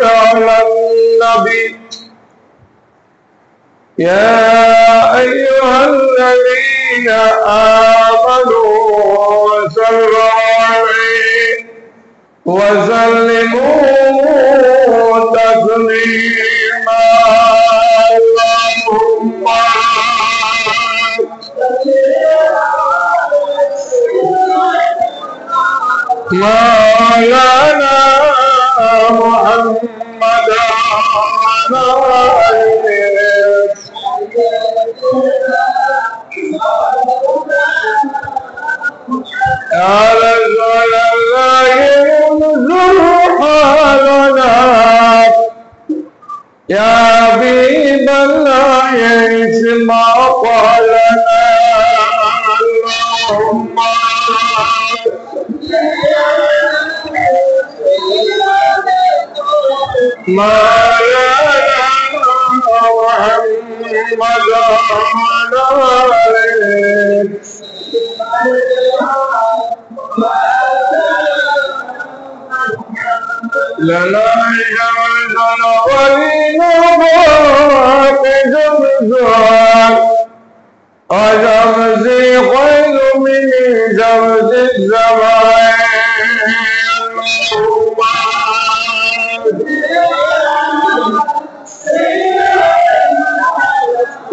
على النبي يا أيها الذين آمنوا صلوا عليه وسلموا تسليما اللهم مولانا محمد يا رسول الله انظر حالنا يا حبيب الله اسمع قولنا اللهم مولانا محمد لنا جمزنا ولنبوك جمزان وجمزي خير من جمز الزمان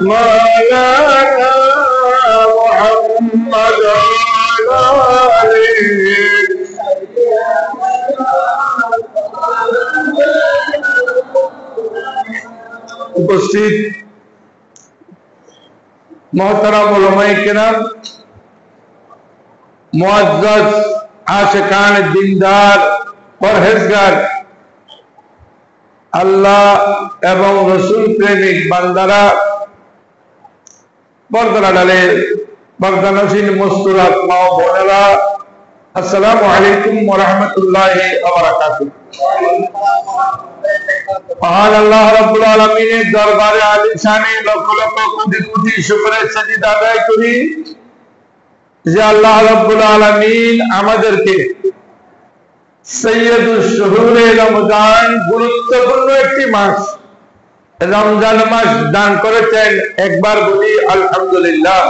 مولانا محمد উপস্থিত মোহতারাম উলামায়ে কেরাম, মুআজ্জাজ আশিকান দিনদার পরহেজগার আল্লাহ এবং রাসূল প্রেমিক বান্দারা, পর্দার আড়ালে পর্দানশীন মুস্তুরাত মা ও বোনেরা, আসসালামু আলাইকুম ওয়া রাহমাতুল্লাহি ওয়া বারাকাতুহু। মহান আল্লাহ রাব্বুল আলামিনের দরবারে আলিশানে লক্ষ লক্ষ কোটি কোটি শুকরের সাজদা আদায় করি যে আল্লাহ রাব্বুল আলামিন আমাদেরকে সৈয়দুশ শুহুরে রমজান, গুরুত্বপূর্ণ একটি মাস রমজান মাস দান করেছেন। একবার বলি আলহামদুলিল্লাহ।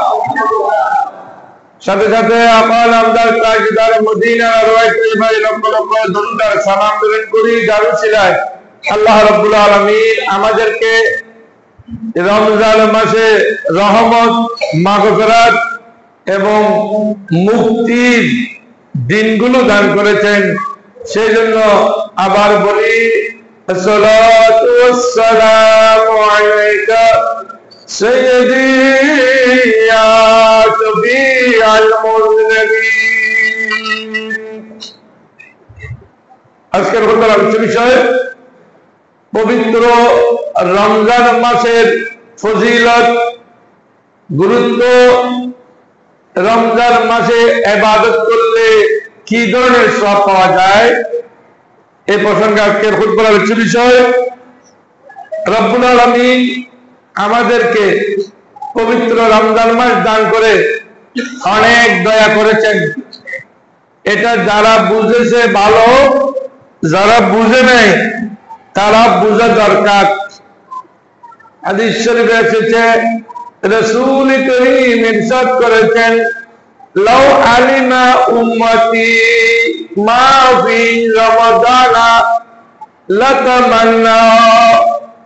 সাথে সাথে আপাল আমদার তাজদার মদিনা রওয়ায়ে ভাই লক্ষ লক্ষ দরুদার সালাম প্রেরণ করি দারুসিলায় আল্লাহ রাব্বুল আলামিন আমাদেরকে রমজান মাসে রহমত, মাগফিরাত এবং মুক্তির দিনগুলো দান করেছেন। সেই জন্য আবার বলি আসসালাতু ওয়াসসালামু আলাইকা সাইয়্যিদি ইয়া শাফিআল মুযনিবিন। আজকের খুতবার বিষয় পবিত্র রমজান মাসের ফজিলত, গুরুত্ব, রমজান মাসে ইবাদত করলে কি ধরনের সওয়াব পাওয়া যায়, এই প্রসঙ্গে আজকের খুতবার বিষয়। রব্বুল আলামিন আমাদেরকে পবিত্র রমজান মাস দান করে অনেক দয়া করেছেন। এটা যারা বুঝেছে ভালো, যারা বুঝে নাই তারা বুঝা দরকার। হাদিস শরীফে এসেছে, রাসূল করিম ইরশাদ করেছেন, লাউ আলিমা উম্মতি মা ফি রমাদানা লাতামান্না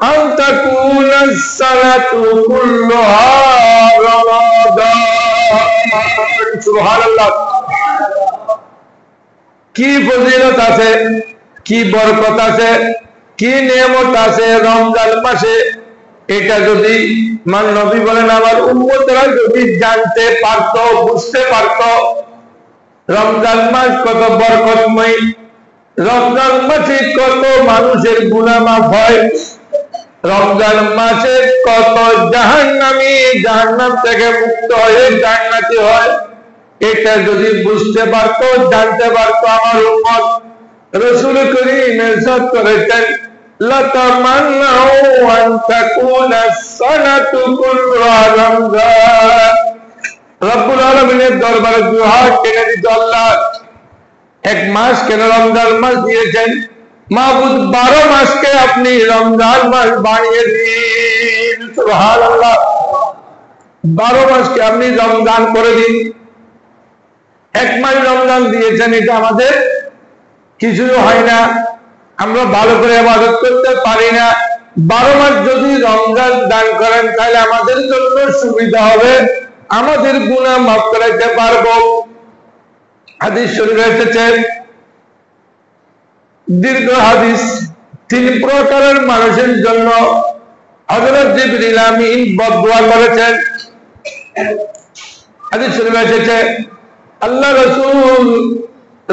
আন তাকুনা সালাতু কুল্লুহা রমাদান। সুবহানাল্লাহ। কি ফজিলত আছে, কি বরকত আছে, কি নিয়ামত আছে রমজান মাসে। এটা যদি নবী বলেন আমার উম্মতরা যদি জানতে পারত, বুঝতে পারত রমজান মাস কত বরকতময়, রমজান মাসে কত মানুষের গুনাহ মাফ হয়, রমজান মাসে কত জাহান্নামী জাহান্নাম থেকে মুক্ত হয়ে জান্নাতি হয়, এটা যদি বুঝতে পারত, জানতে পারত আমার উম্মত, রাসূল করিম ইরশাদ করেছেন, লাতামান্নাউ আন তাকুনা সানাতু কুল্লুহা রমজান। রব্বুল আলামিনের দরবারে দুহাত টেনে দিত, আল্লাহ এক মাস কেন রমজান মাস দিয়েছেন, মাহবুদ 12 মাসকে আপনি রমজান মাস বানিয়ে দিন। সুবহানাল্লাহ। 12 মাসকে আপনি রমজান করে দিন। এক মাস রমজান দিয়েছেন, এটা আমাদের কিছু হয় না, আমরা ভালো করে ইবাদত করতে পারি না। 12 মাস যদি রমজান দান করেন তাহলে আমাদের জন্য সুবিধা হবে, আমাদের গুনাহ মাফ করাইতে পারবো। হাদিস শরীফে এসেছে, দীর্ঘ হাদিস, 3 প্রকারের মানুষের জন্য হযরত জিবরিল আমিন বদদুয়া করেছেন। হাদিস শরীফে এসেছে, আল্লাহ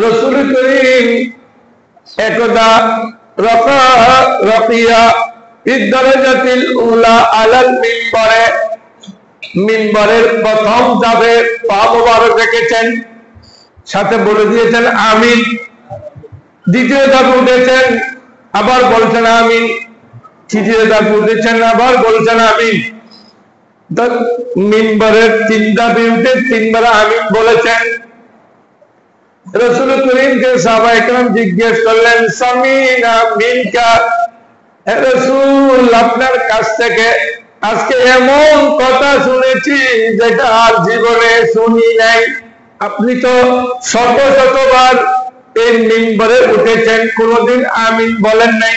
রাসূল করিম একদা রাকিয়া ইদ্দারাজাতিল উলা আলাল মিম্বরের প্রথম ধাপে পা মোবারক রেখেছেন, সাথে বলে দিয়েছেন আমিন। দ্বিতীয় ধাপে উঠেছেন, আবার বলছেন আমিন। তৃতীয় ধাপে উঠেছেন, আবার বলছেন আমিন। মিম্বরের 3 ধাপে উঠে 3 বার আমিন বলেছেন। রাসূল করিমকে সাহাবায়ে কেরাম জিজ্ঞেস করলেন, সামিনা মিনকা, হে রাসূল, আপনার কাছ থেকে আজকে এমন কথা শুনেছি যেটা আর জীবনে শুনি নাই। আপনি তো শত শতবার এই মিম্বরে উঠেছেন, কোনদিন আমিন বলেন নাই,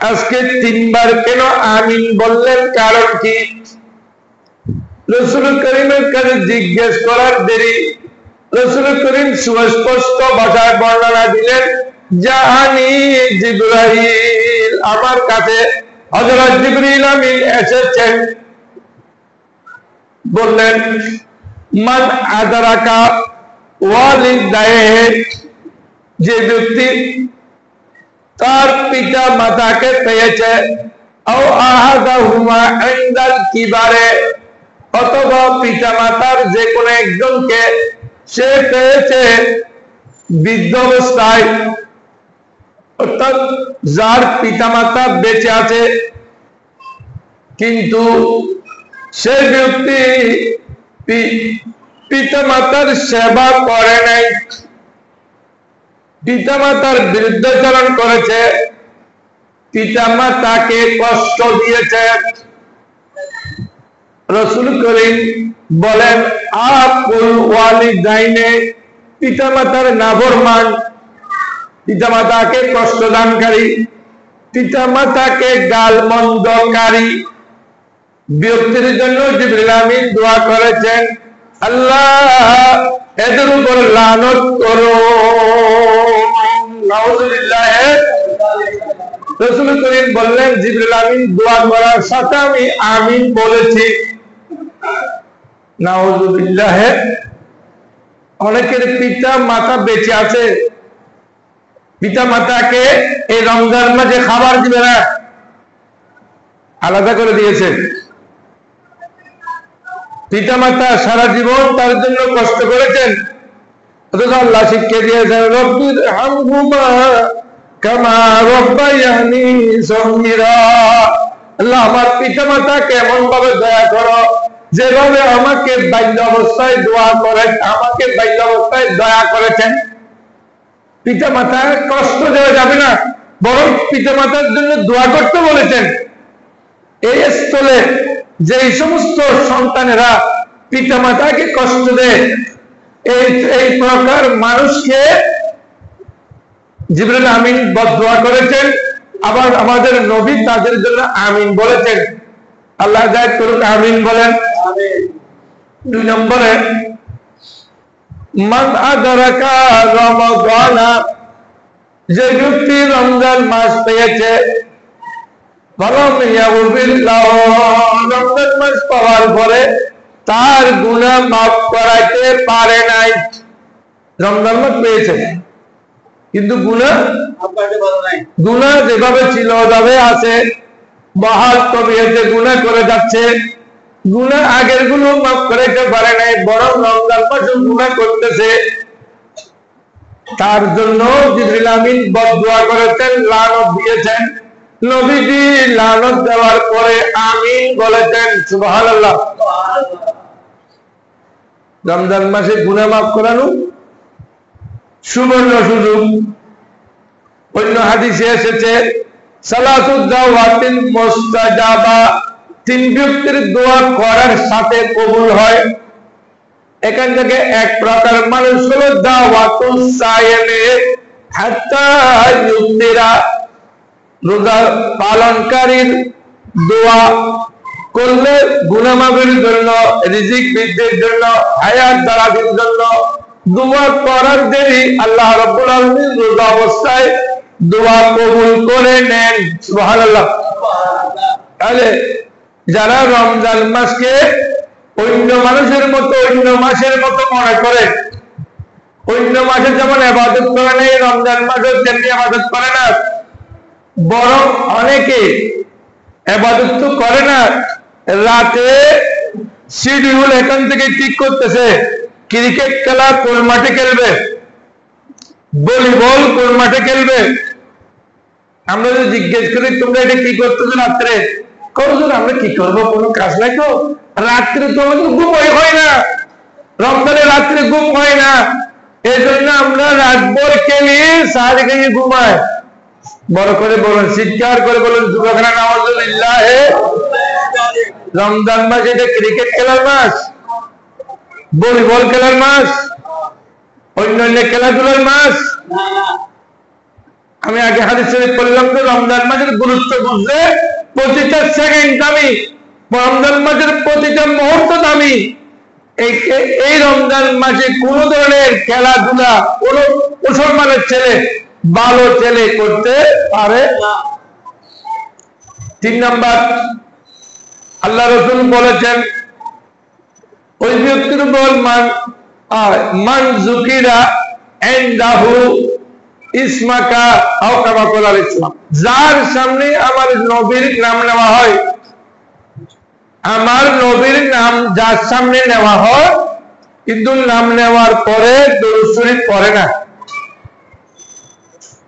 আজকে 3 বার কেন আমিন বললেন, কারণ কি? রাসূল করিমের কাছে জিজ্ঞেস করার দেরি, রাসূল করিম সুস্পষ্ট ভাষায় বর্ণনা দিলেন, জানি জিবরাইল, আমার কাছে হযরত জিবরিল আমিন এসেছেন। বললেন, মান আদরাকা ওয়ালিদায়ে, যে ব্যক্তি তার পিতা মাতাকে পেয়েছে, আও আহাদাহুমা ইনদাল কিবারে, অথবা পিতা মাতার যে কোনো একজনকে সে পেয়েছে বৃদ্ধাবস্থায়, অর্থাৎ যার পিতা মাতা বেঁচে আছে কিন্তু সে ব্যক্তি পিতা মাতার সেবা করে নাই, পিতা মাতার বিরুদ্ধাচরণ করেছে, পিতা মাতাকে কষ্ট দিয়েছে। রাসূল করিম বলেন, আকুল ওয়ালিদাইনে, পিতা মাতার নাফরমান, পিতা মাতাকে কষ্ট দানকারী, পিতা মাতাকে গালমন্দকারী ব্যক্তির জন্য জিবরিল আমিন দোয়া করেছেন, আল্লাহ এদের উপর লানত করো। নাউযুবিল্লাহ। রাসূল করিম বললেন, জিবরিল আমিন দোয়া করার সাথে আমি আমিন বলেছি। নাউযুবিল্লাহ। অনেকের পিতা মাতা বেঁচে আছে, পিতা মাতাকে এই রমজান মাসে খাবার দিবে না, আলাদা করে দিয়েছে। পিতা মাতা সারা জীবন তার জন্য কষ্ট করেছেন, অথচ আল্লাহ শিক্ষা দিয়েছেন, রব্বির হামহুমা কামা রব্বায়ানি সগীরা, আল্লাহ আমার পিতা মাতা কেমন ভাবে দয়া করো, যেভাবে আমাকে বাল্য অবস্থায় দোয়া করেন, আমাকে বাল্য অবস্থায় দয়া করেছেন। পিতা মাতার কষ্ট দেওয়া যাবে না, বরং পিতা মাতার জন্য দোয়া করতে বলেছেন। এই স্থলে যে সমস্ত সন্তানেরা পিতা মাতাকে কষ্ট দেয়, এই প্রকার মানুষকে জিবরিল আমিন বদদুয়া করেছেন, আবার আমাদের নবী তাদের জন্য আমিন বলেছেন। আল্লাহ যাই করুক, আমিন বলেন। 2 নম্বরে, মান আদরাকা রমাদানা, যে ব্যক্তি রমজান মাস পেয়েছে, রমজান মাস পাওয়ার পরে তার গুনাহ মাফ করাইতে পারে নাই। রমজান মাস পেয়েছে কিন্তু গুনাহ যেভাবে ছিল ওভাবে আছে, বহাল তবিয়তে গুনাহ করে যাচ্ছে, গুনাহ আগের গুলো মাফ করাইতে পারে নাই, বরং রমজান মাসে গুনাহ করতেছে। তার জন্য জিবরিল আমিন বদদুয়া করেছেন, লানত দিয়েছেন। নবীজি লানত দেওয়ার পরে আমিন বলেছেন। সুবহানাল্লাহ। রমজান মাসে গুনাহ মাফ করানো সুবর্ণ সুযোগ। অন্য হাদিসে এসেছে সালাতুদ দাওয়াতিল মুস্তাজাবা, 3 ব্যক্তির দোয়া করার সাথে কবুল হয়। এখান থেকে এক প্রকার মানুষ হলো দাওয়াতুস সায়েমে হাত্তা ইউতিরা, রোজা পালনকারীর দোয়া করলে গুনাহ মাফের জন্য, রিজিক বৃদ্ধির জন্য, হায়াত দারাজের জন্য দোয়া করার দেরি আল্লাহ রাব্বুল আলামিন রোজা অবস্থায় দোয়া কবুল করে নেন। সুবহানাল্লাহ। তাহলে যারা রমজান মাসকে অন্য মানুষের মতো, অন্য মাসের মতো মনে করে, অন্য মাসে যেমন ইবাদত করে না, রমজান মাসে তেমনি ইবাদত করে না, বরং অনেকে ইবাদত তো করে না, রাতে শিডিউল এখান থেকে ঠিক করতেছে, ক্রিকেট খেলা কোন মাঠে খেলবে, ভলিবল কোন মাঠে খেলবে। আমরা যদি জিজ্ঞেস করি তোমরা এটা কি করতেছো রাত্রে, করছো আমরা কি করবো, কোনো কাজ নাই তো, রাত্রে তো আমাদের ঘুম হয় না, রমজানে রাত্রে ঘুম হয় না, এই জন্য আমরা রাতভর খেলি, সাহারি খেয়ে ঘুমায়। বড় করে বলুন, চিৎকার করে বলুন যুবকরা নাউজুবিল্লাহ। রমজান মাস এটা ক্রিকেট খেলার মাস, ভলিবল খেলার মাস, অন্যান্য খেলাধুলার মাস। আমি আগে হাদিস শরীফ পড়লাম তো, রমজান মাসের গুরুত্ব বুঝলে প্রতিটা সেকেন্ড দামি, রমজান মাসের প্রতিটা মুহূর্ত দামি। এই রমজান মাসে কোন ধরনের খেলাধুলা কোন মুসলমানের ছেলে, ভালো ছেলে করতে পারে না। 3 নাম্বার, আল্লাহ রাসূল বলেছেন ওই ব্যক্তির উপর মান যুকিরা ইনদাহু ইসমাকা আও কামা ক্বালা ইসলাম, যার সামনে আমার নবীর নাম নেওয়া হয়, আমার নবীর নাম যার সামনে নেওয়া হয় কিন্তু নাম নেওয়ার পরে দরুদ শরীফ পড়ে না,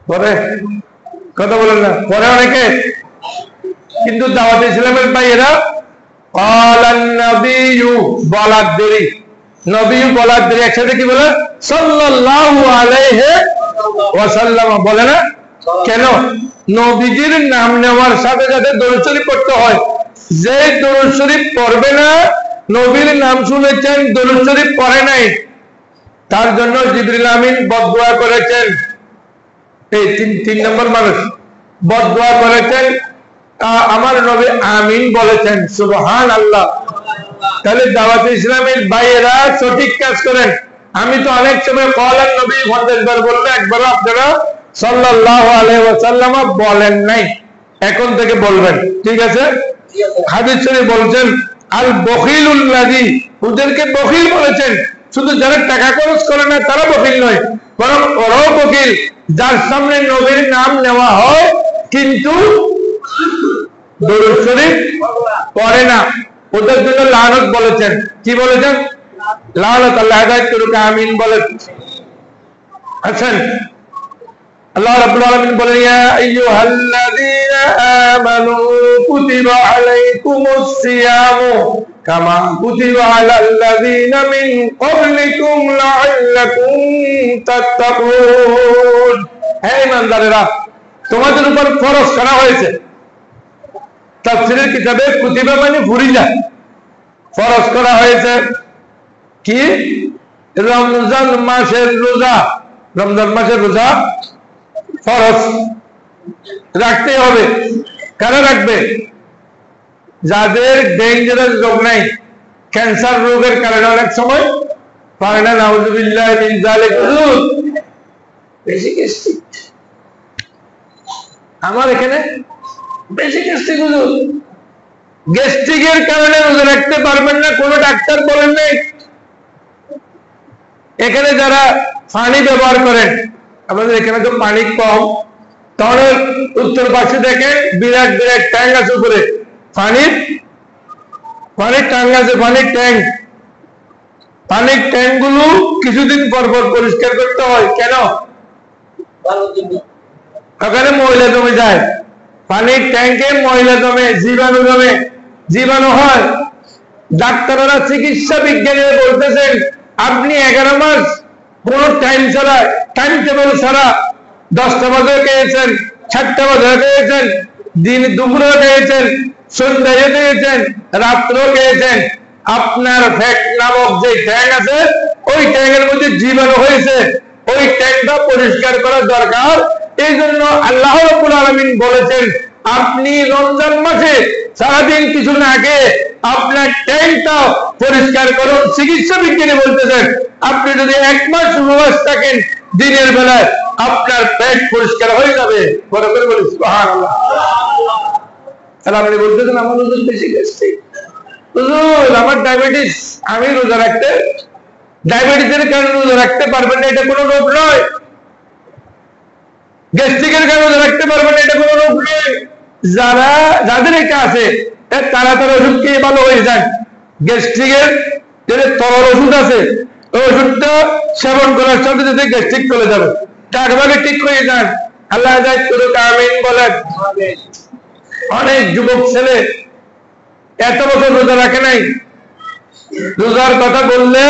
পড়ে কথা বলেন না, পড়ে অনেকে, কিন্তু দাওয়াত ইসলামের ভাইয়েরা ক্বালান নবিয়্যু বলার দেরি, নবী বলার দেরি, একসাথে কি বলে সাল্লাল্লাহু আলাইহি ওয়াসাল্লাম বলে না কেন? নবীজির নাম নেওয়ার সাথে সাথে দরুদ শরীফ পড়তে হয়। যে দরুদ শরীফ পড়বে না, নবীর নাম শুনেছেন দরুদ শরীফ পড়ে নাই, তার জন্য জিবরিল আমিন বদদুয়া করেছেন। এই 3 নম্বর মানুষ বদদুয়া করেছেন, আমার নবী আমিন বলেছেন। সুবহানাল্লাহ। তাহলে দাওয়াত ইসলামের ভাইয়েরা সঠিক কাজ করেন। আমি তো অনেক সময় ক্বালান নবী 50 বার বললে একবার আপনারা সাল্লাল্লাহু আলাইহি ওয়াসাল্লাম বলেন নাই, এখন থেকে বলবেন, ঠিক আছে? হাদিস শরীফ বলছেন আল বখিলুল লাযী, ওদেরকে বখিল বলেছেন, শুধু যারা টাকা খরচ করে না তারা বখিল নয়, বরং ওরাও বখিল যার সামনে নবীর নাম নেওয়া হয় কিন্তু দরুদ শরীফ পড়ে না, ওদের জন্য লানত বলেছেন। কি বলেছেন? লানত। আল্লাহ হেদায়েত করুক, আমিন বলেন। আছেন আল্লাহ রাব্বুল আলামিন বলেন ইয়া আইয়ুহাল্লাযীনা আমানু কুতিবা আলাইকুমুস সিয়ামু কামা কুতিবা আলাল্লাযীনা মিন ক্বাবলিকুম লাআল্লাকুম তাত্তাকুন। হে ইমানদারেরা, তোমাদের উপর ফরজ করা হয়েছে। তাফসীরের কিতাবে কুতিবা মানে ফুরিজা, ফরজ করা হয়েছে কি? রমজান মাসের রোজা। রমজান মাসের রোজা ফরজ রাখতে হবে। কারা রাখবে? যাদের ডেঞ্জারাস রোগ নাই, ক্যান্সার রোগের কারণে অনেক সময় পারে না, নাউযুবিল্লাহ মিন যালিক। বেশি গ্যাস্ট্রিক, আমার এখানে বেশি গ্যাস্ট্রিক, হুজুর গ্যাস্ট্রিকের কারণে রোজা রাখতে পারবেন না, কোনো ডাক্তার বলেন নাই। এখানে যারা পানি ব্যবহার করেন, আমাদের এখানে তো পানি কম, তাহলে উত্তর পাশে দেখেন বিরাট বিরাট ট্যাঙ্ক আছে উপরে, পানির ট্যাঙ্ক আছে, পানির ট্যাঙ্ক। পানির ট্যাঙ্ক গুলো কিছুদিন পর পর পরিষ্কার করতে হয়। কেন? ওখানে ময়লা জমে যায়, পানির ট্যাঙ্কে ময়লা জমে, জীবাণু হয়। ডাক্তাররা, চিকিৎসা বিজ্ঞানীরা বলতেছেন আপনি 11 মাস কোন টাইম টেবিল ছাড়া 10টা বাজে খেয়েছেন, 4টা বাজে খেয়েছেন, দিন দুপুরে খেয়েছেন, সন্ধ্যায় খেয়েছেন, রাত্রেও খেয়েছেন, আপনার ফ্যাট নামক যে ট্যাঙ্ক আছে ওই ট্যাঙ্কের মধ্যে জীবাণু হয়েছে, ওই ট্যাঙ্কটা পরিষ্কার করা দরকার। এই জন্য আল্লাহ রাব্বুল আলামিন বলেছেন আপনি রমজান মাসে সারাদিন কিছু না খেয়ে আপনার ট্যাঙ্কটা পরিষ্কার করুন। চিকিৎসা বিজ্ঞানী বলতেছেন আপনি যদি 1 মাস উপবাস থাকেন দিনের বেলায় আপনার পেট পরিষ্কার হয়ে যাবে। বড় করে বলি সুবহানাল্লাহ। তাহলে আপনি বলতেছেন আমার ওজন বেশি গেছে, হুজুর আমার ডায়াবেটিস, আমি রোজা রাখতে, ডায়াবেটিসের কারণে রোজা রাখতে পারবেন না এটা কোনো রোগ নয়, গ্যাস্ট্রিকের কারণে রোজা রাখতে পারবেন না এটা কোনো রোগ নয়। যাদের এটা আছে তারা ওষুধ খেয়ে ভালো হয়ে যায়। গ্যাস্ট্রিকের যে তরল ওষুধ আছে ওই ওষুধটা সেবন করার সাথে সাথে গ্যাস্ট্রিক চলে যাবে, একবারে ঠিক হয়ে যান। আল্লাহ আমিন বলেন। অনেক যুবক ছেলে এত বছর রোজা রাখে নাই, রোজার কথা বললে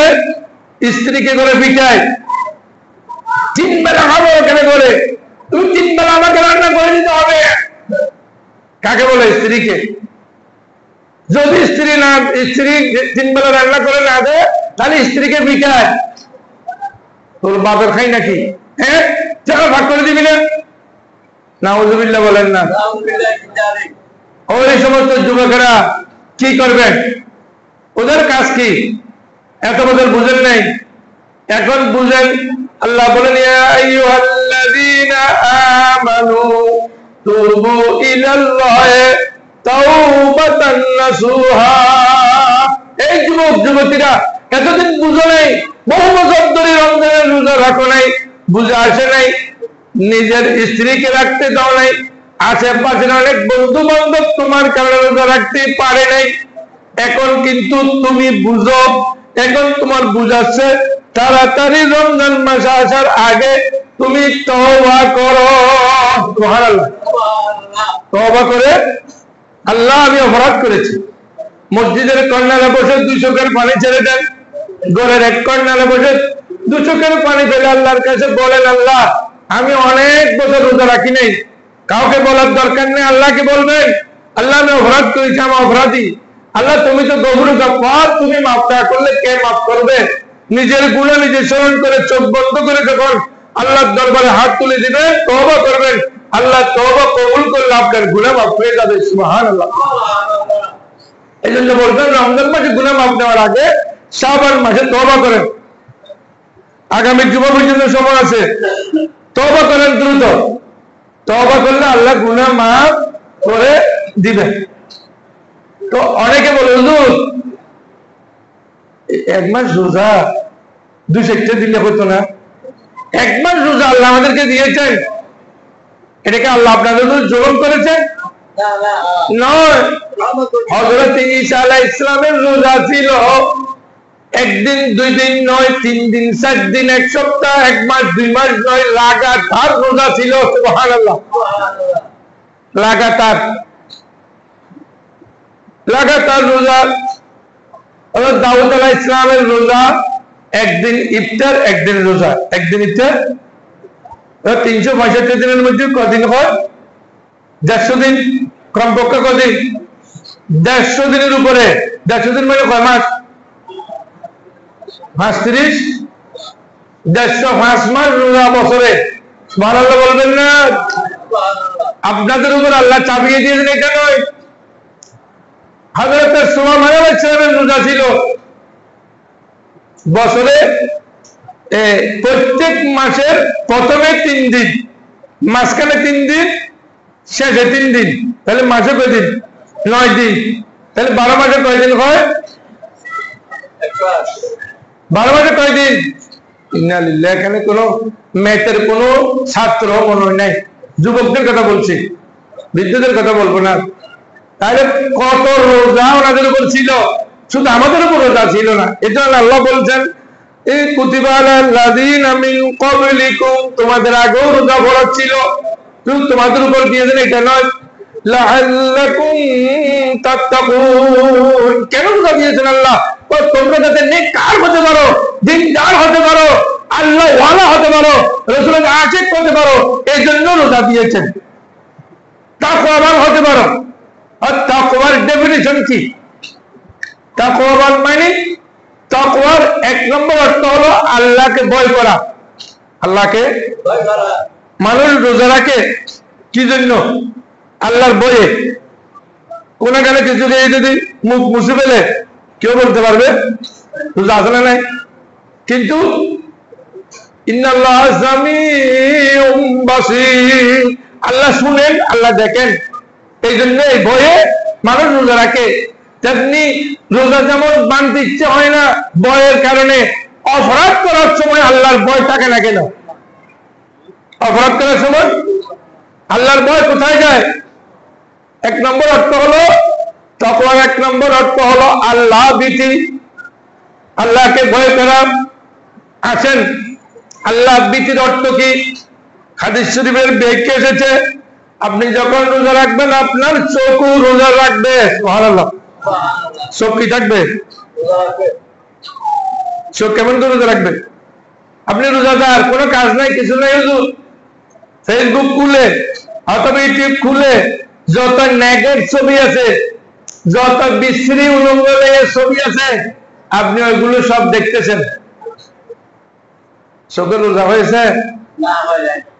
স্ত্রীকে করে পিটায়, 3 বেলা খাবো ওখানে বলে, তুমি 3 বেলা আমাকে রান্না করে দিতে হবে। কাকে বলে? স্ত্রীকে। যদি স্ত্রী 3 বেলা রান্না করে না দেয় তাহলে স্ত্রীকে পিটায়। তোর বাপের খাই নাকি? হ্যাঁ, চলো ভাগ করে দিবি না? নাউযুবিল্লাহ বলেন না। ওই সমস্ত যুবকেরা কি করবেন? ওদের কাজ কি? এত বছর বুঝেন নাই, এখন বুঝেন। আল্লাহ বলেন ইয়া আইয়ুহাল্লাযীনা আমানু তুবু ইলাল্লাহি তাওবাতান নাসুহা। এই যুবক যুবতীরা এতদিন বুঝো নাই, বহু বছর ধরে রমজানের রোজা রাখো নাই, বুঝে আসে নাই, নিজের স্ত্রীকে রাখতে দাও নাই, আশেপাশের অনেক বন্ধু বান্ধব তোমার কারণে রোজা রাখতে পারে নাই। এখন কিন্তু তুমি বুঝো, এখন তোমার বুঝাচ্ছে তাড়াতাড়ি রমজান মাস আসার আগে তুমি তওবা করো। সুবহানাল্লাহ। তওবা করে আল্লাহ আমি অপরাধ করেছি। মসজিদের কর্নারে বসে 2 চোখের পানি ছেড়ে দেন, ঘরের এক কর্নারে বসে 2 চোখের পানি ফেলে আল্লাহর কাছে বলেন আল্লাহ আমি অনেক বছর রোজা রাখি নাই। কাউকে বলার দরকার নেই, আল্লাহকে বলবেন আল্লাহ আমি অপরাধ করেছি, আমি অপরাধী। আল্লাহ তুমি তো গফুর গফফার, তুমি মাফ না করলে কে মাফ করবে? নিজের গুনাহ নিজে স্মরণ করে চোখ বন্ধ করে যখন আল্লাহর দরবারে হাত তুলে দিবেন, তওবা করবেন, আল্লাহ তওবা কবুল করলে আপনার গুনাহ মাফ হয়ে যাবে। সুবহানাল্লাহ। এই জন্য বলবেন রমজান মাসে গুনাহ মাফ দেওয়ার আগে শাবান মাসে তওবা করেন। আগামী জুমা পর্যন্ত সময় আছে, তওবা করেন দ্রুত। তওবা করলে আল্লাহ গুনাহ মাফ করে দিবেন। তো অনেকে বলে হুজুর 1 মাস রোজা 2 সেক্টর দিলে হতো না? 1 মাস রোজা আল্লাহ আমাদেরকে দিয়েছেন, এটাকে আল্লাহ আপনাদের উপর জুলুম করেছেন? নয়। হযরত ঈসা আলাইহিস সালামের রোজা ছিল 1 দিন 2 দিন নয়, 3 দিন 4 দিন, 1 সপ্তাহ, 1 মাস 2 মাস নয়, লাগাতার রোজা ছিল। সুবহানাল্লাহ। লাগাতার রোজা। দাউদ আলাইহিস সালামের রোজা 1 দিন ইফতার, 1 দিন রোজা, 1 দিন ইফতার। 365 দিনের মধ্যে কদিন হয়? 150 দিন। কমপক্ষে কদিন? 150 দিনের উপরে। 150 দিন মানে কয় মাস? 35, 105 মাস রোজা বছরে। সুবহানাল্লাহ বলবেন না? আপনাদের উপর আল্লাহ চাপিয়ে দিয়েছেন এটা নয়। হযরত সুলাইমান আলাইহিস সালামের রোজা ছিল বছরে প্রত্যেক মাসের প্রথমে 3 দিন, মাঝখানে 3 দিন, শেষে 3 দিন। তাহলে মাসে কয় দিন? 9 দিন। তাহলে 12 মাসে কয় দিন হয়? 12 মাসে কয় দিন? ইন্না লিল্লাহি। এখানে কোনো ম্যাথের কোনো ছাত্র মনে হয় নাই, যুবকদের কথা বলছি, বৃদ্ধদের কথা বলবো না। তাহলে কত রোজা ওনাদের উপর ছিল, শুধু আমাদের উপর রোজা ছিল না। এটা আল্লাহ বলছেন এই কুতিবা আলাল্লাযীনা মিন ক্বাবলিকুম, তোমাদের আগেও রোজা ফরজ ছিল, শুধু তোমাদের উপর দিয়েছেন এটা নয়। লাআল্লাকুম তাত্তাকুন, কেন রোজা দিয়েছেন আল্লাহ? তোমরা যাতে নেককার হতে পারো, দিনদার হতে পারো, আল্লাহ ওয়ালা হতে পারো, রাসূলের আশিক হতে পারো, এই জন্য রোজা দিয়েছেন। তাকওয়াবান হতে পারো। আর তাকওয়ার ডেফিনিশন কি? তাকওয়াবান মানে, তাকওয়ার এক নম্বর অর্থ হলো আল্লাহকে ভয় করা। আল্লাহকে ভয় করা। মানুষ রোজা রাখে কি জন্য? আল্লাহর ভয়ে। কোন কালে কিছু দিয়ে যদি মুখ মুছে ফেলে কেউ বলতে পারবে রোজা আছে না নাই? কিন্তু ইন্নাল্লাহ সামিউম বাসীর, আল্লাহ শুনেন, আল্লাহ দেখেন, এই জন্য এই ভয়ে মানুষ রোজা রাখে। তেমনি রোজা যেমন মানতে ইচ্ছে হয় না ভয়ের কারণে, অপরাধ করার সময় আল্লাহর ভয় থাকে না কেন? অপরাধ করার সময় আল্লাহর ভয় কোথায় যায়? এক নম্বর অর্থ হলো তাকওয়ার, এক নম্বর অর্থ হলো আল্লাহ ভীতি, আল্লাহকে ভয় করা। আসেন, আল্লাহ ভীতির অর্থ কি? হাদিস শরীফের ব্যাখ্যা এসেছে, আপনি যখন রোজা রাখবেন আপনার চোখও রোজা রাখবে। সুবহানাল্লাহ। চোখ কি থাকবে? চোখ কেমন করে রোজা রাখবে? আপনি রোজাদার, কোনো কাজ নাই, কিছু নাই, হুজুর ফেসবুক খুলে অথবা ইউটিউব খুলে যত নেগেট ছবি আছে, যত বিশ্রী উলঙ্গ ছবি আছে, আপনি ওইগুলো সব দেখতেছেন। চোখে রোজা হয়েছে?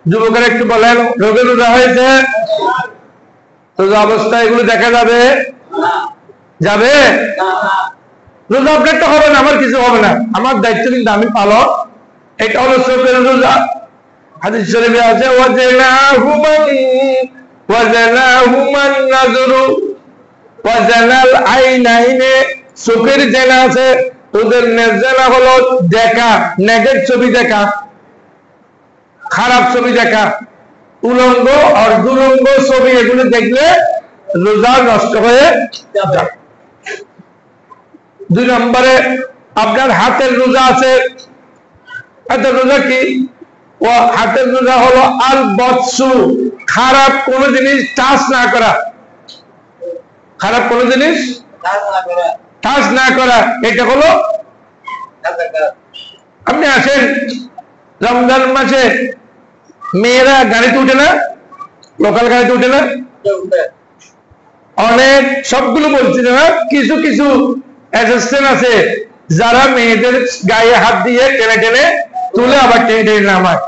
যুবকের একটু বলেন, রোগে রোজা হয়েছে? রোজা অবস্থায় এগুলো দেখা যাবে? যাবে? রোজা আপনার তো হবে না, আমার কিছু হবে না, আমার দায়িত্ব কিন্তু আমি পালন। এটা হলো চোখের রোজা। হাদিস শরীফে আছে ওয়াজানাহুমান নাযরু ওয়াজানাল আইনাইনে, চোখের জেনা আছে, ওদের জেনা হলো দেখা, নেগেট ছবি দেখা, খারাপ ছবি দেখা, উলঙ্গ আর দুলঙ্গ ছবি, এগুলো দেখলে রোজা নষ্ট হয়ে যাবে। দুই নম্বরে আপনার হাতের রোজা আছে। হাতের রোজা কি? ও হাতের রোজা হলো আল বৎসু, খারাপ কোন জিনিস টাচ না করা, খারাপ কোন জিনিস টাচ না করা, এটা হলো। আপনি আসেন, রমজান মাসে মেয়েরা গাড়িতে উঠে না, লোকাল গাড়িতে উঠে না, অনেক, সবগুলো বলছি না, কিছু কিছু অ্যাসিস্ট্যান্ট আছে যারা মেয়েদের গায়ে হাত দিয়ে টেনে টেনে তুলে আবার টেনে টেনে নামায়।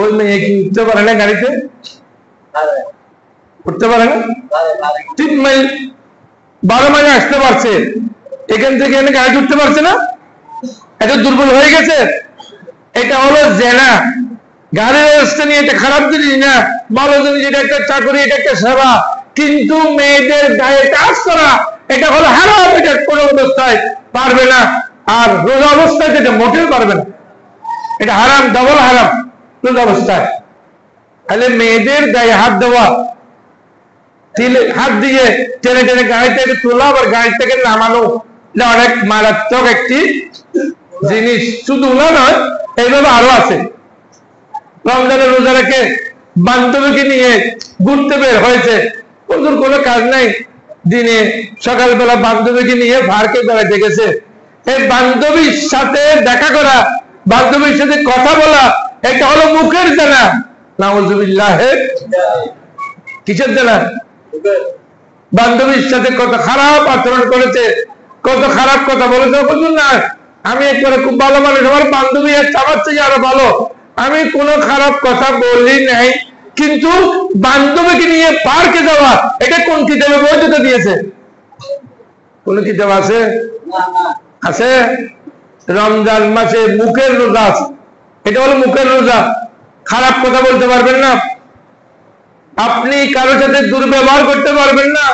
ওই মেয়ে কি উঠতে পারে না গাড়িতে? উঠতে পারে না। 3 মাইল 12 মাইলে আসতে পারছে, এখান থেকে এনে গাড়িতে উঠতে পারছে না, এটা দুর্বল হয়ে গেছে। এটা হলো জেনা। গাড়ির ব্যবস্থা নিয়ে এটা খারাপ জিনিস না, ভালো জিনিস, এটা একটা চাকরি, এটা একটা সেবা। কিন্তু মেয়েদের গায়ে টাচ করা এটা হলো হারাম, এটা কোন অবস্থায় পারবে না। আর রোজা অবস্থায় এটা মোটেও পারবে না, এটা হারাম, ডবল হারাম রোজা অবস্থায়। তাহলে মেয়েদের গায়ে হাত দেওয়া, হাত দিয়ে টেনে টেনে গাড়ি থেকে তোলা আবার গাড়ি থেকে নামানো, এটা অনেক মারাত্মক একটি জিনিস। শুধু না নয়, এইভাবে আরো আছে। রমজানের রোজা রেখে বান্ধবীকে নিয়ে ঘুরতে বের হয়েছে, ওদের কোনো কাজ নাই, দিনে সকালবেলা বান্ধবীকে নিয়ে পার্কে বেড়াতে গেছে। এই বান্ধবীর সাথে দেখা করা, বান্ধবীর সাথে কথা বলা, এটা হলো মুখের জানা। নাউযুবিল্লাহ। কিসের জানা? বান্ধবীর সাথে কত খারাপ আচরণ করেছে, কত খারাপ কথা বলেছে। বুঝুন না, আমি একবারে খুব ভালো মানুষ, আমার বান্ধবী আমার থেকে আরো ভালো, আমি কোনো খারাপ কথা বলি নাই। কিন্তু বান্ধবীকে নিয়ে পার্কে যাওয়া, এটা কোন কিতাবে বৈধতা দিয়েছে? কোন কিতাব আছে? আছে? রমজান মাসে মুখের রোজা আছে, এটা হলো মুখের রোজা। খারাপ কথা বলতে পারবেন না, আপনি কারোর সাথে দুর্ব্যবহার করতে পারবেন না।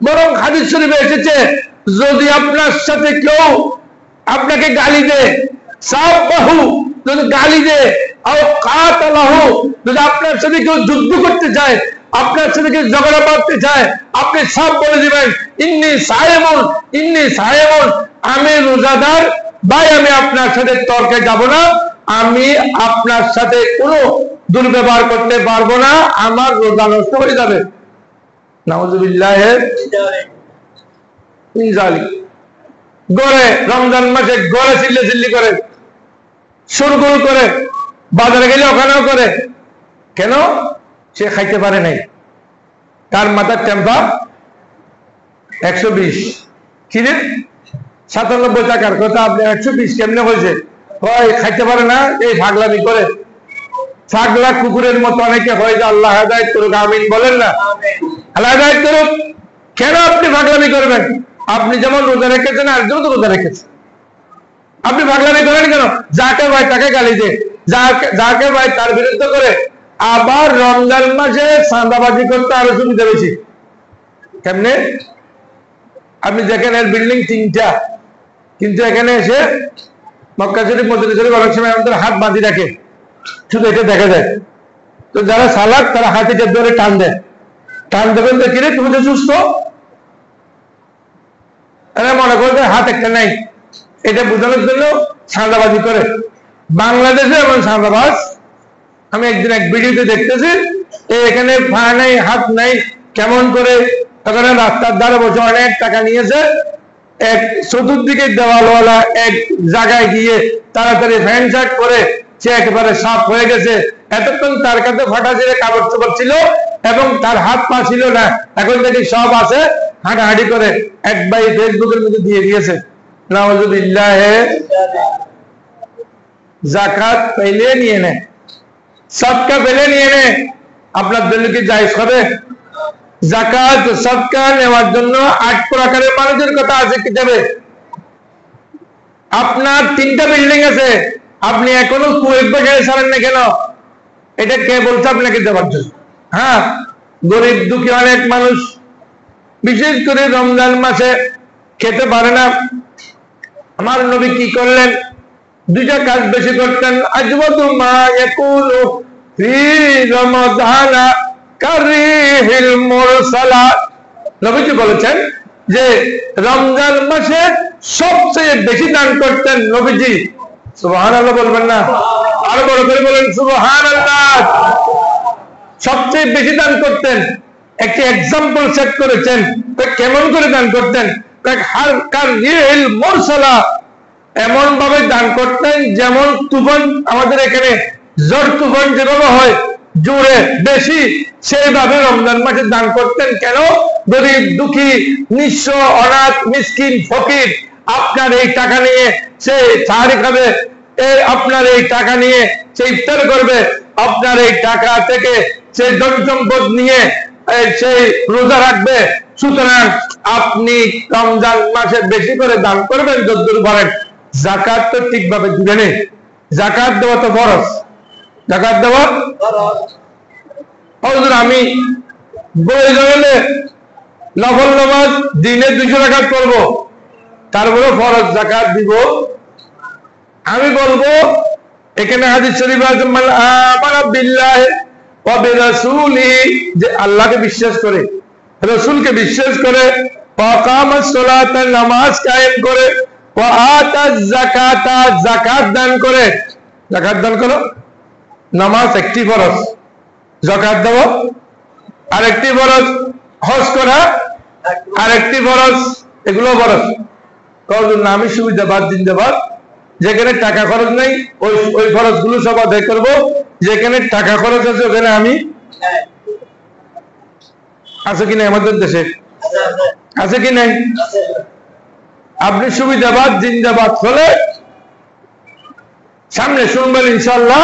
বরং হাদিস শরীফে এসেছে, যদি আপনার সাথে কেউ আপনাকে গালি দেয়, সাব্বাহু, যদি গালি দেয়, আও কাতালাহু, যদি আপনার সাথে কেউ যুদ্ধ করতে চায়, আপনার সাথে কেউ ঝগড়া করতে চায়, আপনি সব বলে দিবেন, ইন্নী সায়েমুন, ইন্নী সায়েমুন, আমি রোজাদার ভাই, আমি আপনার সাথে তর্কে যাব না, আমি আপনার সাথে কোনো দুর্ব্যবহার করতে পারবো না, আমার রোজা নষ্ট হয়ে যাবে। নাউযুবিল্লাহ। গড়ে রমজান মাসে গড়ে চিল্লি চিল্লি করে সুরগুল করে, বাজারে গেলে ওখানেও করে। কেন? সে খাইতে পারে নাই, তার মাথার টেম্পার 120। কি রে 97 টাকার কথা আপনি 120 কেমনে হয়েছে? খাইতে পারে না, এই পাগলামি করে। পাগলা কুকুরের মতো অনেকে হয়ে যায়। আল্লাহ হেদায়েত করুক, আমিন বলেন না? আল্লাহ হেদায়েত করুক। কেন আপনি পাগলামি করবেন? আপনি যেমন রোজা রেখেছেন আরেকজন তো রোজা রেখেছে, আপনি পাগলামি করেন কেন? যাকে ভাই তাকে গালি দে, যাকে ভাই তার বিরুদ্ধে করে। আবার রমজান মাসে চাঁদাবাজি করতে আরো সুবিধা বেশি। কেমনে? আপনি দেখেন এর বিল্ডিং 3টা, কিন্তু এখানে এসে মক্কা শরীফ মসজিদ শরীফ অনেক সময় আমাদের হাত বাঁধি রাখে, শুধু এটা দেখা যায়। তো যারা সালাক তারা হাতে ধরে টান দেয়, টান দেবেন তো কিরে তুমি তো সুস্থ, মনে করবে হাত একটা নাই। এটা বোঝানোর জন্য চাঁদাবাজি করে। বাংলাদেশে এমন চাঁদাবাজ আমি একদিন এক ভিডিওতে দেখতেছি, এখানে পা নাই হাত নাই, কেমন করে ওখানে রাস্তার ধারে বসে অনেক টাকা নিয়েছে। এক চতুর্দিকে দেওয়ালওয়ালা এক জায়গায় গিয়ে তাড়াতাড়ি ফ্যান শার্ট করে সে একেবারে সাফ হয়ে গেছে। এতক্ষণ তার কাছে ফাটা ছিল, কাপড় চোপড় ছিল এবং তার হাত পা ছিল না, এখন দেখি সব আছে, হাঁটাহাঁটি করে। এক ভাই ফেসবুকের মধ্যে দিয়ে দিয়েছে, নাউযুবিল্লাহ, যাকাত পেলে নিয়ে নে, সদকা পেলে নিয়ে নে। আপনার জন্য কি জায়েজ হবে? যাকাত সদকা নেওয়ার জন্য 8 প্রকারের মানুষের কথা আছে কিতাবে। আপনার 3টা বিল্ডিং আছে, আপনি এখনো কুয়েত বাজারে ছাড়েন না কেন? এটা কে বলছে আপনাকে দেওয়ার জন্য? হ্যাঁ, গরিব দুঃখী অনেক মানুষ বিশেষ করে রমজান মাসে খেতে পারে না। আমার নবী কি করলেন? 2টা কাজ বেশি করতেন। আজওয়াদু মা ইয়াকুলু ফি রমাদানা কারিহিল মুরসালাত। নবীজি বলেছেন যে রমজান মাসে সবচেয়ে বেশি দান করতেন নবীজি। সুবহানাল্লাহ বলবেন না? আরো বড় করে বলেন সুবহানাল্লাহ। সবচেয়ে বেশি দান করতেন। একটি এক্সাম্পল সেট করেছেন, কেমন করে দান করতেন? এমন ভাবে দান করতেন যেমন তুফান, আমাদের এখানে ঝড় তুফান যেভাবে হয় জোরে বেশি, সেইভাবে রমজান মাসে দান করতেন। কেন? গরিব দুঃখী নিঃস্ব অনাথ মিসকিন ফকির আপনার এই টাকা নিয়ে সে সাহারি খাবে, আপনার এই টাকা নিয়ে সে ইফতার করবে, আপনার এই টাকা থেকে সে ধন সম্পদ নিয়ে সেই রোজা রাখবে। সুতরাং আপনি রমজান মাসে বেশি করে দান করবেন যতদূর পারেন। যাকাত তো ঠিকভাবে দিবে নেই, যাকাত দেওয়া তো ফরজ, যাকাত দেওয়া ফরজ। আমি বলে নফল নামাজ দিনে 200 রাকাত করবো, তারপরে ফরজ যাকাত দিব। আমি বলবো এখানে হাদিস শরীফ আছে, মান আমানা বিল্লাহি ওয়া বিরাসূলিহি, যে আল্লাহকে বিশ্বাস করে, রাসূলকে বিশ্বাস করে, ওয়া কামাস সালাতা, নামাজ কায়েম করে, ওয়া আতাজ যাকাতা, যাকাত দান করে। যাকাত দান করো, নামাজ একটি ফরজ, যাকাত দাও আরেকটি ফরজ, হজ করা আরেকটি ফরজ, এগুলো ফরজ। কারণ আমি সুবিধাবাদ জিন্দাবাদ, যেখানে টাকা খরচ নাই ওই খরচ গুলো সব আদায় করবো, যেখানে টাকা খরচ আছে ওখানে আমি। আছে কি নাই আমাদের দেশে? আছে কি নাই? আপনি সুবিধাবাদ জিন্দাবাদ হলে সামনে শুনবেন ইনশাল্লাহ।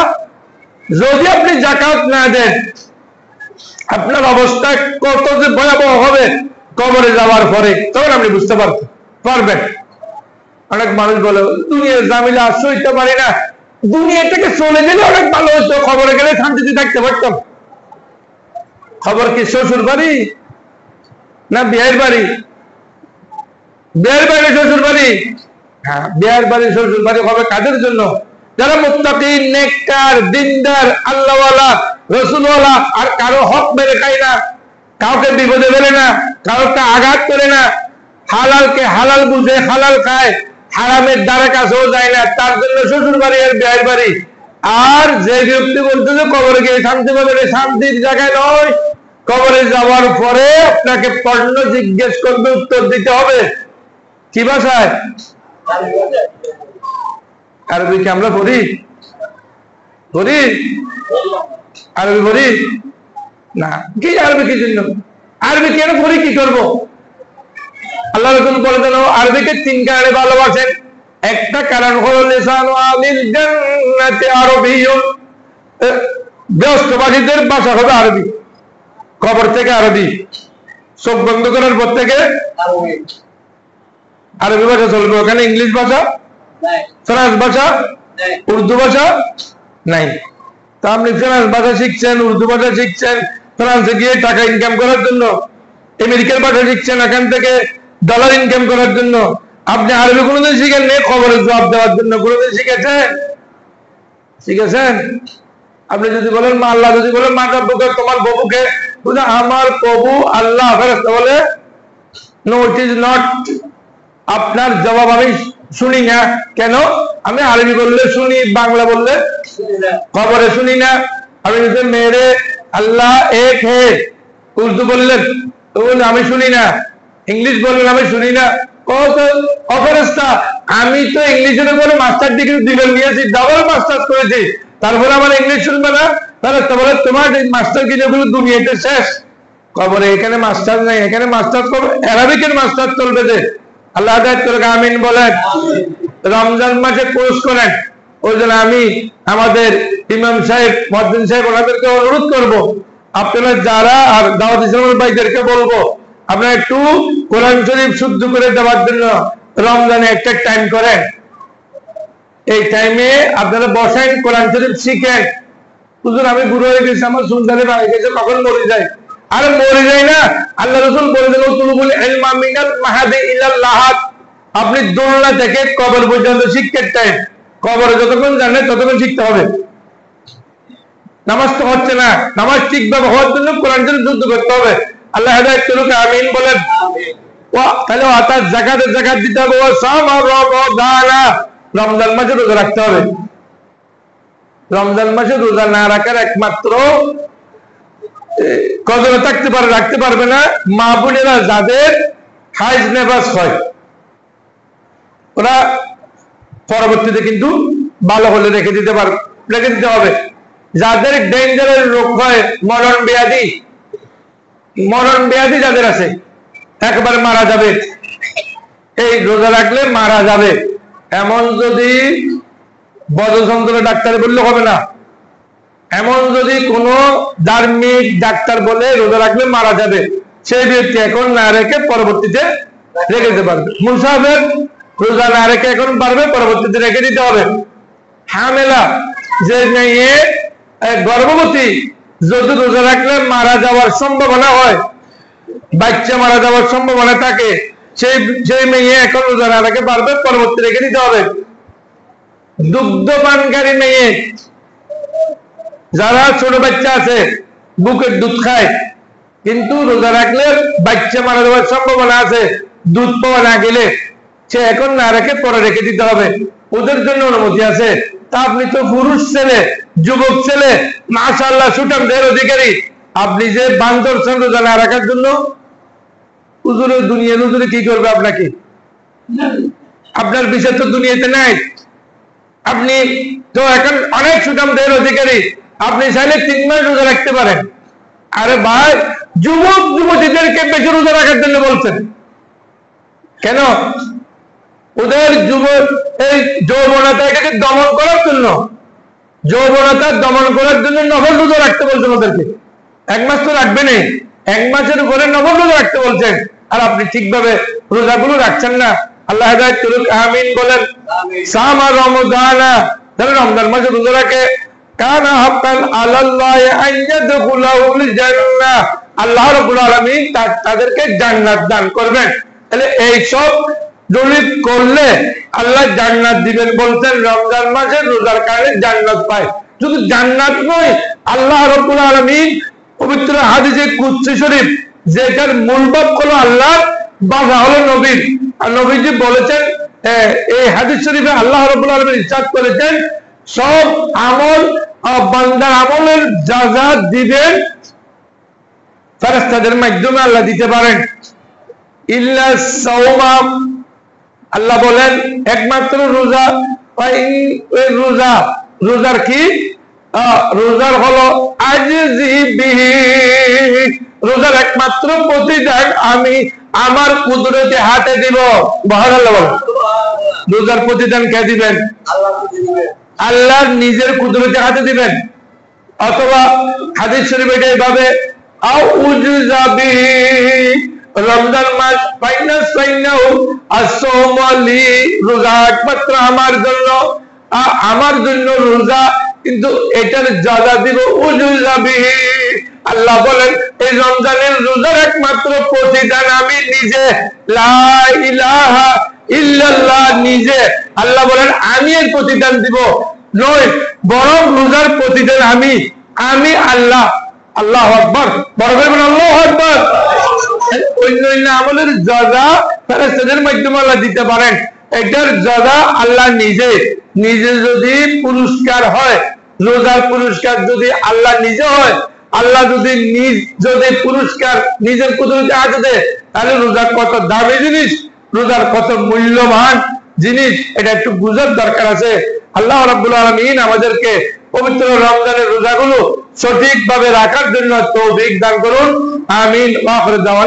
যদি আপনি যাকাত না দেন আপনার অবস্থা কত যে ভয়াবহ হবে কবরে যাওয়ার পরে, তখন আপনি বুঝতে পারবেন। অনেক মানুষ বলে দুনিয়ার জামিলা সইতে পারি না, দুনিয়া থেকে চলে গেলে অনেক ভালো হতো, খবরে গেলে শান্তিতে থাকতে পারতাম। খবর কি শ্বশুর বাড়ি না বিয়ের বাড়ি? বিয়ের বাড়ি শ্বশুর বাড়ি? হ্যাঁ, বিয়ের বাড়ি শ্বশুর বাড়ি হবে কাদের জন্য? যারা মুত্তাকি, নেককার, দিনদার, আল্লাহওয়ালা, রসুলওয়ালা, আর কারো হক মেরে খায় না, কাউকে বিপদে ফেলে না, কাউকে আঘাত করে না, হালালকে হালাল বুঝে হালাল খায়, হারামের দ্বারা কাছেও যায় না, তার জন্য শ্বশুর বাড়ি আর বিয়ের বাড়ি। আর যে ব্যক্তি বলতে যে কবরে গিয়ে শান্তি পাবে, শান্তির জায়গায় নয়। কবরে যাওয়ার পরে আপনাকে প্রশ্ন জিজ্ঞেস করবে, উত্তর দিতে হবে কি ভাষায়? আরবি কি আমরা পড়ি? পড়ি? আরবি পড়ি না? কি আরবি কি জন্য? আরবি কেন পড়ি, কি করবো? আল্লাহ রাসূল বলেছেন আরবিকে 3 কারণে ভালোবাসেন। একটা কারণ হলো লিসানু আলিল জান্নাতি আরবিয়্যুন, বেহেশতবাসীদের ভাষা হবে আরবি, কবর থেকে আরবি, চোখ বন্ধ করার পর থেকে আরবি ভাষা চলবে। ওখানে ইংলিশ ভাষা, ফ্রান্স ভাষা, উর্দু ভাষা নাই। তা আপনি ফ্রান্স ভাষা শিখছেন, উর্দু ভাষা শিখছেন, ফ্রান্সে গিয়ে টাকা ইনকাম করার জন্য, আমেরিকার ভাষা শিখছেন এখান থেকে ডলার ইনকাম করার জন্য। আপনি আরবি কোনোদিন শিখেন নেই খবরের জবাব দেওয়ার জন্য? কোনোদিন শিখেছেন? শিখেছেন? আপনি যদি বলেন মা আল্লাহ, যদি বলেন মা রব্বুকা, তোমার প্রভুকে, আমার প্রভু আল্লাহ, ফেরেশতা বলে নো ইট ইজ নট। আপনার জবাব আমি শুনি না। কেন? আমি আরবি বললে শুনি, বাংলা বললে খবরে শুনি না। আমি যদি মেরে আল্লাহ এক হে উর্দু বললেন আমি শুনি না, ইংলিশ বললেন আমি শুনি না। ফেরেশতা, আমি তো ইংলিশের উপরে মাস্টার ডিগ্রি ডিগ্রি নিয়েছি, ডাবল মাস্টার্স করেছি, তারপরে আমার ইংলিশ শুনবে না? ফেরেশতা বলে তোমার মাস্টার ডিগ্রিগুলো দুনিয়াতে শেষ। খবরে এখানে মাস্টার নাই, এখানে মাস্টার করবে, আরবিকের মাস্টার চলবে যে। আল্লাহ হাদায়াত করুক, আমিন বলেন। রমজান মাসে কোর্স করেন, ওই জন্য আমি আমাদের ইমাম সাহেব, মুয়াজ্জিন সাহেব, ওনাদেরকে অনুরোধ করব, আপনারা যারা আর দাওয়াত ইসলামের ভাইদেরকে বলবো, আপনারা একটু কোরআন শরীফ শুদ্ধ করে দেওয়ার জন্য রমজানে একটা টাইম করেন। এই টাইমে আপনারা বসেন, কোরআন শরীফ শিখেন। হুজুর আমি বুড়ো হয়ে গেছি, আমার সুলতানে বাড়ি গেছে, কখন মরে যায়? আরে মরে যায় না, আল্লাহ রাসূল বলেছেন উতুলুবুল ইলমা মিনাল মাহাদি ইলাল লাহাদ। আপনি দোলনা থেকে কবর পর্যন্ত শিক্ষার টাইম। কবরে যতক্ষণ জানেন ততক্ষণ শিখতে হবে। নামাজ তো হচ্ছে না, নামাজ ঠিকভাবে হওয়ার জন্য কোরআন শরীফ শুদ্ধ করতে হবে। আল্লাহ হেদায়েত করুক, আমিন বলেন। তাহলে অর্থাৎ যাকাতের যাকাত দিতে হবে, ও সাম রমাদানা, রমজান মাসে রোজা রাখতে হবে। রমজান মাসে রোজা না রাখার একমাত্র কদরে থাকতে পারে, রাখতে পারবে না মা বোনেরা যাদের হাইজ নেফাস হয়, ওরা পরবর্তীতে কিন্তু ভালো হলে রেখে দিতে পারবে, রেখে দিতে হবে। যাদের ডেঞ্জারের রোগ হয়, মরণ ব্যাধি যাদের আছে, একবারে মারা যাবে, এই রোজা রাখলে মারা যাবে, এমন যদি বদযন্ত্র ডাক্তার বললে হবে না, এমন যদি কোনো ধার্মিক ডাক্তার বলে রোজা রাখলে মারা যাবে, সেই ব্যক্তি এখন না রেখে পরবর্তীতে রেখে দিতে পারবে। মুসাফির রোজা না রেখে এখন পারবে, পরবর্তীতে রেখে দিতে হবে। হামেলা যে মেয়ে গর্ভবতী, যদি রোজা রাখলে মারা যাওয়ার সম্ভাবনা হয়, বাচ্চা মারা যাওয়ার সম্ভাবনা থাকে, সেই মেয়ে এখন রোজা না রেখে পারবে, পরবর্তী রেখে দিতে হবে। দুগ্ধপানকারী মেয়ে, যারা ছোট বাচ্চা আছে বুকের দুধ খায়, কিন্তু রোজা রাখলে বাচ্চা মারা যাওয়ার সম্ভাবনা আছে, দুধ পাওয়া না গেলে, সে এখন না রেখে পরে রেখে দিতে হবে, ওদের জন্য অনুমতি আছে। তা আপনি তো পুরুষ ছেলে, যুবক ছেলে, মাশাআল্লাহ সুঠাম দেহের অধিকারী, আপনি যে বান্দর রোজা না রাখার জন্য, হুজুরের দুনিয়ার হুজুরে কি করবে আপনাকে? আপনার বিষয় তো দুনিয়াতে নাই। আপনি তো এখন অনেক সুঠাম দেহের অধিকারী, আপনি চাইলে 3 মাস রোজা রাখতে পারেন। আরে ভাই, যুবক যুবতীদেরকে বেশি রোজা রাখার জন্য বলছেন কেন? ওদের এই যৌবনতাকে দমন করার জন্য, যৌবনতা দমন করার জন্য নফল রোজা রাখতে বলছেন ওদেরকে। 1 মাস তো রাখবে না, 1 মাসের উপরে নফল রোজা রাখতে বলছেন, আর আপনি ঠিকভাবে রোজাগুলো রাখছেন না। আল্লাহ হেদায়েত করুক, আমিন বলেন। সামা রমজানা, যারা রমজান মাসে রোজা রাখে, কানা হাক্কান আলাল্লাহি আন ইয়াদখুলাহুল জান্নাহ, আল্লাহ রাব্বুল আলামিন তাদেরকে জান্নাত দান করবেন। তাহলে এই সব দলিল করলে আল্লাহ জান্নাত দিবেন বলছেন। রমজান মাসে রোজার কারণে জান্নাত পায়। শুধু জান্নাত নয়, আল্লাহ রাব্বুল আলামিন পবিত্র হাদিসে কুদসি শরীফ, যেটার মূল বাক্য হলো আল্লাহর, বাধা হলো নবীর, আর নবীজি বলেছেন, এই হাদিস শরীফে আল্লাহ রাব্বুল আলামিন ইরশাদ করেছেন, সব আমল বান্দার আমলের যা যা দিবেন ফেরেশতাদের মাধ্যমে আল্লাহ দিতে পারেন। ইল্লা সাওম, আল্লাহ বলেন একমাত্র রোজা, রোজার কি রোজার হলো আজিজি বিহি, রোজার একমাত্র প্রতিদান আমি আমার কুদরতে হাতে দিব। সুবহানাল্লাহ। রোজার প্রতিদান কে দিবেন? আল্লাহ নিজের কুদরতে হাতে দিবেন। অথবা হাদিস শরীফ এটাই ভাবে আও উজজাবি, রমজান মাস ফাইনাস ফাইনাউ আসওমালি, রোজা একমাত্র আমার জন্য, আমার জন্য রোজা, কিন্তু এটার যাজা দিব উজজাবি। আল্লাহ বলেন এই রমজানের রোজার একমাত্র প্রতিদান আমি নিজে, লা ইলাহা ইল্লাল্লাহ, নিজে। আল্লাহ বলেন আমি এর প্রতিদান দিব নয়, বরং রোজার প্রতিদান আমি আল্লাহ। আল্লাহু আকবার, বড় বলবেন আল্লাহু আকবার। অন্য আমলের যাজা ফেরেশতাদের মাধ্যমে আল্লাহ দিতে পারেন, এটার যাজা আল্লাহ নিজে। নিজে যদি পুরস্কার হয়, রোজার পুরস্কার যদি আল্লাহ নিজে হয়, আল্লাহ যদি পুরস্কার নিজের কুদরতে হাতে দেয়, তাহলে রোজা কত দামি জিনিস, রোজার কত মূল্যবান জিনিস, এটা একটু বুঝার দরকার আছে। আল্লাহ রাব্বুল আলামিন আমাদেরকে পবিত্র রমজানের রোজাগুলো সঠিকভাবে রাখার জন্য তৌফিক দান করুন। আমিন। ওয়া আখিরু দাওয়ানা।